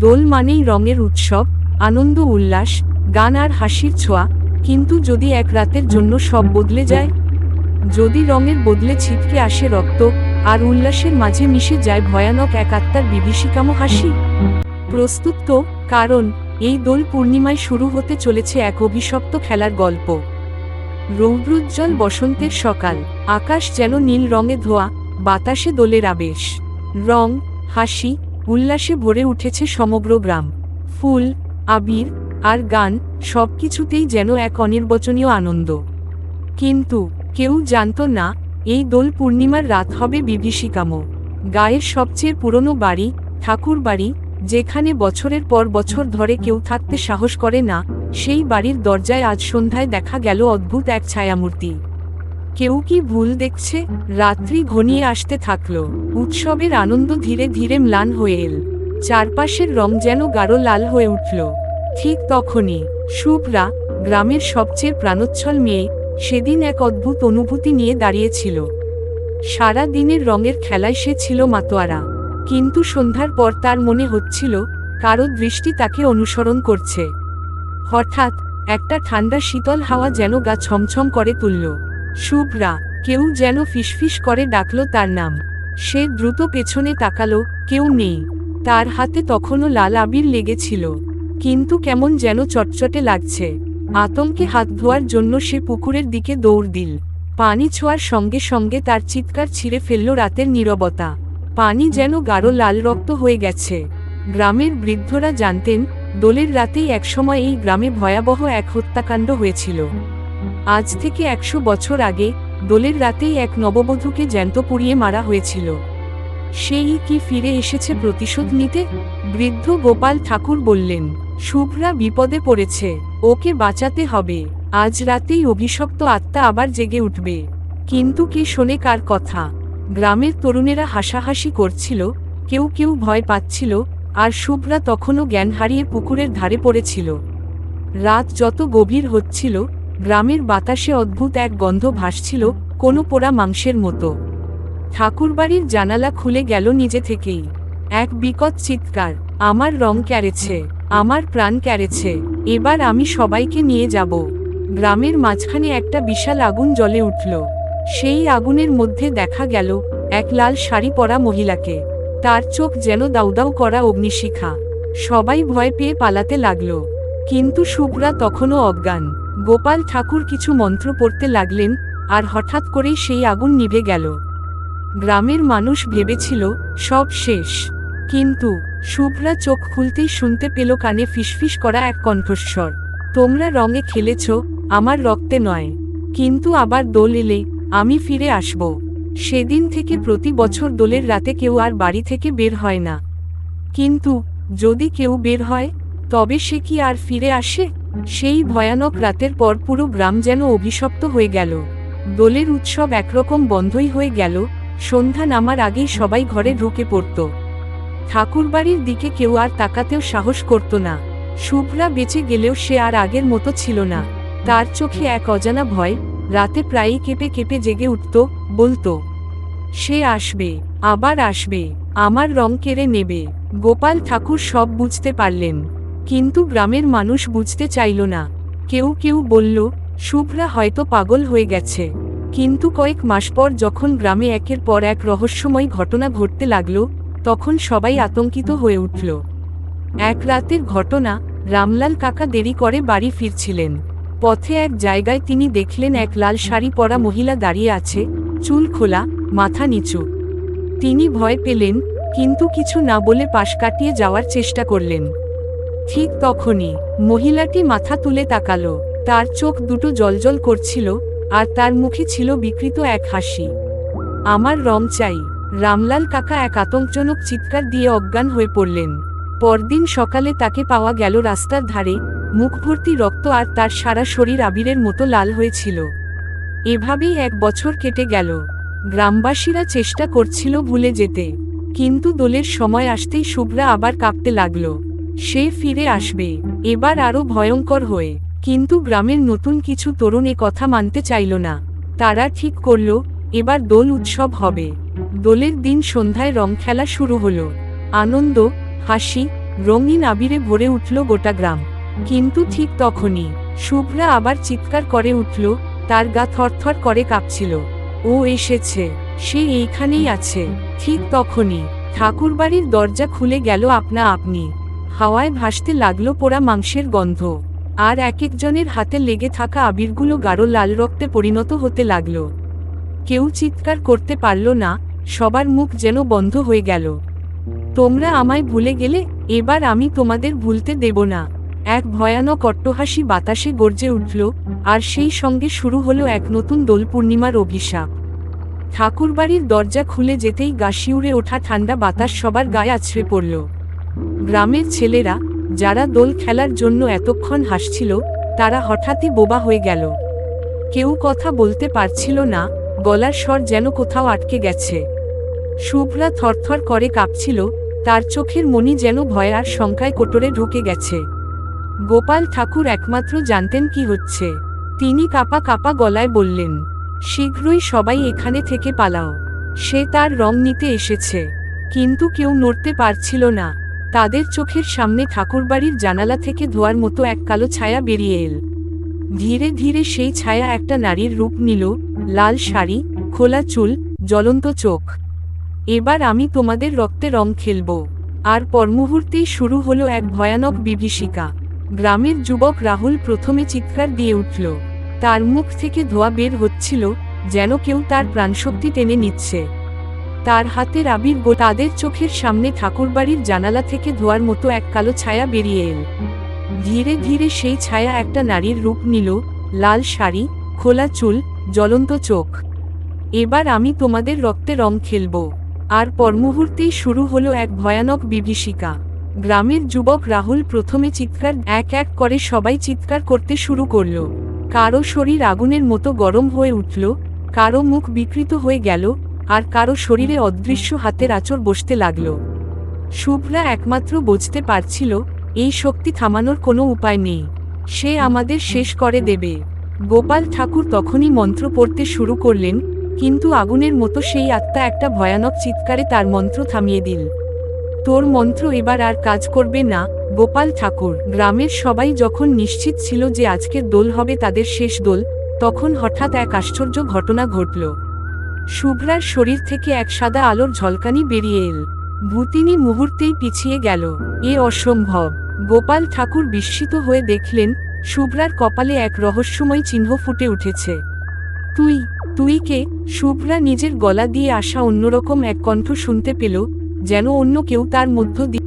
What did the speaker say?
দোল মানেই রঙের উৎসব, আনন্দ উল্লাস, গান আর হাসির ছোঁয়া। কিন্তু যদি এক রাতের জন্য সব বদলে যায়, যদি রঙের বদলে ছিটকে আসে রক্ত, আর উল্লাসের মাঝে মিশে যায় ভয়ানক এক আত্মার বিভীষিকামো হাসি? প্রস্তুত তো? কারণ এই দোল পূর্ণিমায় শুরু হতে চলেছে এক অভিশপ্ত খেলার গল্প। রৌদ্রোজ্জ্বল বসন্তের সকাল, আকাশ যেন নীল রঙে ধোয়া, বাতাসে দোলের আবেশ। রং, হাসি, উল্লাসে ভরে উঠেছে সমগ্র গ্রাম। ফুল, আবির আর গান, সবকিছুতেই যেন এক অনির্বচনীয় আনন্দ। কিন্তু কেউ জানত না, এই দোল পূর্ণিমার রাত হবে বিভীষিকাময়। গায়ের সবচেয়ে পুরনো বাড়ি, ঠাকুর বাড়ি, যেখানে বছরের পর বছর ধরে কেউ থাকতে সাহস করে না, সেই বাড়ির দরজায় আজ সন্ধ্যায় দেখা গেল অদ্ভুত এক ছায়ামূর্তি। কেউ কি ভুল দেখছে? রাত্রি ঘনিয়ে আসতে থাকল, উৎসবের আনন্দ ধীরে ধীরে ম্লান হয়ে এল, চারপাশের রং যেন গাঢ় লাল হয়ে উঠল। ঠিক তখনই শুভ্রা, গ্রামের সবচেয়ে প্রাণোচ্ছল মেয়ে, সেদিন এক অদ্ভুত অনুভূতি নিয়ে দাঁড়িয়েছিল। সারা দিনের রঙের খেলায় সে ছিল মাতোয়ারা, কিন্তু সন্ধ্যার পর তার মনে হচ্ছিল কারো দৃষ্টি তাকে অনুসরণ করছে। হঠাৎ একটা ঠান্ডা শীতল হাওয়া যেন গা ছমছম করে তুলল। শুভ্রা! কেউ যেন ফিসফিস করে ডাকলো তার নাম। সে দ্রুত পেছনে তাকালো, কেউ নেই। তার হাতে তখনও লাল আবির লেগেছিল, কিন্তু কেমন যেন চটচটে লাগছে। আতঙ্কে হাত ধোয়ার জন্য সে পুকুরের দিকে দৌড় দিল। পানি ছোঁয়ার সঙ্গে সঙ্গে তার চিৎকার ছিঁড়ে ফেলল রাতের নীরবতা। পানি যেন গাঢ় লাল রক্ত হয়ে গেছে। গ্রামের বৃদ্ধরা জানতেন, দোলের রাতেই একসময় এই গ্রামে ভয়াবহ এক হত্যাকাণ্ড হয়েছিল। আজ থেকে 100 বছর আগে দোলের রাতেই এক নববধূকে জ্যান্ত পুড়িয়ে মারা হয়েছিল। সেই কি ফিরে এসেছে প্রতিশোধ নিতে? বৃদ্ধ গোপাল ঠাকুর বললেন, শুভ্রা বিপদে পড়েছে, ওকে বাঁচাতে হবে। আজ রাতেই অভিশপ্ত আত্মা আবার জেগে উঠবে। কিন্তু কে শোনে কার কথা? গ্রামের তরুণেরা হাসাহাসি করছিল, কেউ কেউ ভয় পাচ্ছিল, আর শুভ্রা তখনও জ্ঞান হারিয়ে পুকুরের ধারে পড়েছিল। রাত যত গভীর হচ্ছিল, গ্রামের বাতাসে অদ্ভুত এক গন্ধ ভাসছিল, কোনো পোড়া মাংসের মতো। ঠাকুরবাড়ির জানালা খুলে গেল নিজে থেকেই। এক বিকট চিৎকার, আমার রং ক্যারেছে, আমার প্রাণ ক্যারেছে, এবার আমি সবাইকে নিয়ে যাব। গ্রামের মাঝখানে একটা বিশাল আগুন জ্বলে উঠল। সেই আগুনের মধ্যে দেখা গেল এক লাল শাড়ি পরা মহিলাকে। তার চোখ যেন দাউদাউ করা অগ্নিশিখা। সবাই ভয় পেয়ে পালাতে লাগল, কিন্তু শুভ্রা তখনও অজ্ঞান। গোপাল ঠাকুর কিছু মন্ত্র পড়তে লাগলেন, আর হঠাৎ করেই সেই আগুন নিভে গেল। গ্রামের মানুষ ভেবেছিল সব শেষ, কিন্তু শুভ্রা চোখ খুলতেই শুনতে পেল কানে ফিসফিস করা এক কণ্ঠস্বর, তোমরা রঙে খেলেছ, আমার রক্তে নয়। কিন্তু আবার দোল এলে আমি ফিরে আসব। সেদিন থেকে প্রতি বছর দোলের রাতে কেউ আর বাড়ি থেকে বের হয় না। কিন্তু যদি কেউ বের হয়, তবে সে কি আর ফিরে আসে? সেই ভয়ানক রাতের পর পুরো গ্রাম যেন অভিশপ্ত হয়ে গেল। দোলের উৎসব একরকম বন্ধই হয়ে গেল। সন্ধ্যা নামার আগেই সবাই ঘরে ঢুকে পড়ত। ঠাকুরবাড়ির দিকে কেউ আর তাকাতেও সাহস করত না। শুভ্রা বেঁচে গেলেও সে আর আগের মতো ছিল না। তার চোখে এক অজানা ভয়, রাতে প্রায়ই কেঁপে কেঁপে জেগে উঠত, বলতো, সে আসবে, আবার আসবে, আমার রং কেড়ে নেবে। গোপাল ঠাকুর সব বুঝতে পারলেন, কিন্তু গ্রামের মানুষ বুঝতে চাইল না। কেউ কেউ বলল, শুভ্রা হয়তো পাগল হয়ে গেছে। কিন্তু কয়েক মাস পর যখন গ্রামে একের পর এক রহস্যময় ঘটনা ঘটতে লাগল, তখন সবাই আতঙ্কিত হয়ে উঠল। এক রাতের ঘটনা, রামলাল কাকা দেরি করে বাড়ি ফিরছিলেন। পথে এক জায়গায় তিনি দেখলেন এক লাল শাড়ি পরা মহিলা দাঁড়িয়ে আছে, চুল খোলা, মাথা নিচু। তিনি ভয় পেলেন, কিন্তু কিছু না বলে পাশ কাটিয়ে যাওয়ার চেষ্টা করলেন। ঠিক তখনই মহিলাটি মাথা তুলে তাকালো। তার চোখ দুটো জ্বলজ্বল করছিল, আর তার মুখে ছিল বিকৃত এক হাসি। আমার রং চাই। রামলাল কাকা এক আতঙ্কজনক চিৎকার দিয়ে অজ্ঞান হয়ে পড়লেন। পরদিন সকালে তাকে পাওয়া গেল রাস্তার ধারে, মুখ ভর্তি রক্ত, আর তার সারা শরীর আবিরের মতো লাল হয়েছিল। এভাবেই 1 বছর কেটে গেল। গ্রামবাসীরা চেষ্টা করছিল ভুলে যেতে, কিন্তু দোলের সময় আসতেই শুভ্রা আবার কাঁপতে লাগল। সে ফিরে আসবে, এবার আরো ভয়ঙ্কর হয়ে। কিন্তু গ্রামের নতুন কিছু তরুণ এ কথা মানতে চাইল না। তারা ঠিক করল, এবার দোল উৎসব হবে। দোলের দিন সন্ধ্যায় রং খেলা শুরু হলো। আনন্দ, হাসি রঙিন আবিরে ভরে উঠল গোটা গ্রাম। কিন্তু ঠিক তখনই শুভ্রা আবার চিৎকার করে উঠল, তার গা থরথর করে কাঁপছিল। ও এসেছে, সে এইখানেই আছে। ঠিক তখনই ঠাকুরবাড়ির দরজা খুলে গেল আপনা আপনি। হাওয়ায় ভাসতে লাগলো পোড়া মাংসের গন্ধ, আর এক একজনের হাতে লেগে থাকা আবিরগুলো গাঢ় লাল রক্তে পরিণত হতে লাগল। কেউ চিৎকার করতে পারল না, সবার মুখ যেন বন্ধ হয়ে গেল। তোমরা আমায় ভুলে গেলে, এবার আমি তোমাদের ভুলতে দেব না। এক ভয়ানক অট্টহাসি বাতাসে গর্জে উঠল, আর সেই সঙ্গে শুরু হলো এক নতুন দোল পূর্ণিমার অভিশাপ। ঠাকুরবাড়ির দরজা খুলে যেতেই গা শিউরে ওঠা ঠান্ডা বাতাস সবার গায়ে আছড়ে পড়ল। গ্রামের ছেলেরা, যারা দোল খেলার জন্য এতক্ষণ হাসছিল, তারা হঠাৎই বোবা হয়ে গেল। কেউ কথা বলতে পারছিল না, গলার স্বর যেন কোথাও আটকে গেছে। শুভ্রা থরথর করে কাঁপছিল, তার চোখের মণি যেন ভয় আর শঙ্কায় কোটরে ঢুকে গেছে। গোপাল ঠাকুর একমাত্র জানতেন কি হচ্ছে। তিনি কাঁপা কাঁপা গলায় বললেন, শীঘ্রই সবাই এখানে থেকে পালাও। সে তার রং নিতে এসেছে। কিন্তু কেউ নড়তে পারছিল না। তাদের চোখের সামনে ঠাকুরবাড়ির জানালা থেকে ধোয়ার মতো এক কালো ছায়া বেরিয়ে এল। ধীরে ধীরে সেই ছায়া একটা নারীর রূপ নিল, লাল শাড়ি, খোলা চুল, জ্বলন্ত চোখ। এবার আমি তোমাদের রক্তে রং খেলব। আর পরমুহূর্তেই শুরু হলো এক ভয়ানক বিভীষিকা। গ্রামের যুবক রাহুল প্রথমে চিৎকার দিয়ে উঠল। তার মুখ থেকে ধোঁয়া বের হচ্ছিল, যেন কেউ তার প্রাণশক্তি টেনে নিচ্ছে। তার হাতের আবির তাদের চোখের সামনে ঠাকুরবাড়ির জানালা থেকে ধোয়ার মতো এক কালো ছায়া বেরিয়ে এল। ধীরে ধীরে সেই ছায়া একটা নারীর রূপ নিল, লাল শাড়ি, খোলা চুল, জ্বলন্ত চোখ। এবার আমি তোমাদের রক্তে রং খেলব। আর পরমুহূর্তেই শুরু হলো এক ভয়ানক বিভীষিকা। গ্রামের যুবক রাহুল প্রথমে চিৎকার, এক এক করে সবাই চিৎকার করতে শুরু করল। কারো শরীর আগুনের মতো গরম হয়ে উঠল, কারো মুখ বিকৃত হয়ে গেল, আর কারো শরীরে অদৃশ্য হাতের আঁচড় বসতে লাগল। শুভ্রা একমাত্র বুঝতে পারছিল, এই শক্তি থামানোর কোনো উপায় নেই। সে আমাদের শেষ করে দেবে। গোপাল ঠাকুর তখনই মন্ত্র পড়তে শুরু করলেন, কিন্তু আগুনের মতো সেই আত্মা একটা ভয়ানক চিৎকারে তার মন্ত্র থামিয়ে দিল। তোর মন্ত্র এবার আর কাজ করবে না, গোপাল ঠাকুর। গ্রামের সবাই যখন নিশ্চিত ছিল যে আজকের দোল হবে তাদের শেষ দোল, তখন হঠাৎ এক আশ্চর্য ঘটনা ঘটল। শুভ্রার শরীর থেকে এক সাদা আলোর ঝলকানি বেরিয়ে এল। ভূতিনি মুহূর্তেই পিছিয়ে গেল। এ অসম্ভব! গোপাল ঠাকুর বিস্মিত হয়ে দেখলেন, শুভ্রার কপালে এক রহস্যময় চিহ্ন ফুটে উঠেছে। তুই তুই কে? শুভ্রা নিজের গলা দিয়ে আসা অন্যরকম এক কণ্ঠ শুনতে পেল, যেন অন্য কেউ তার মধ্য দিয়ে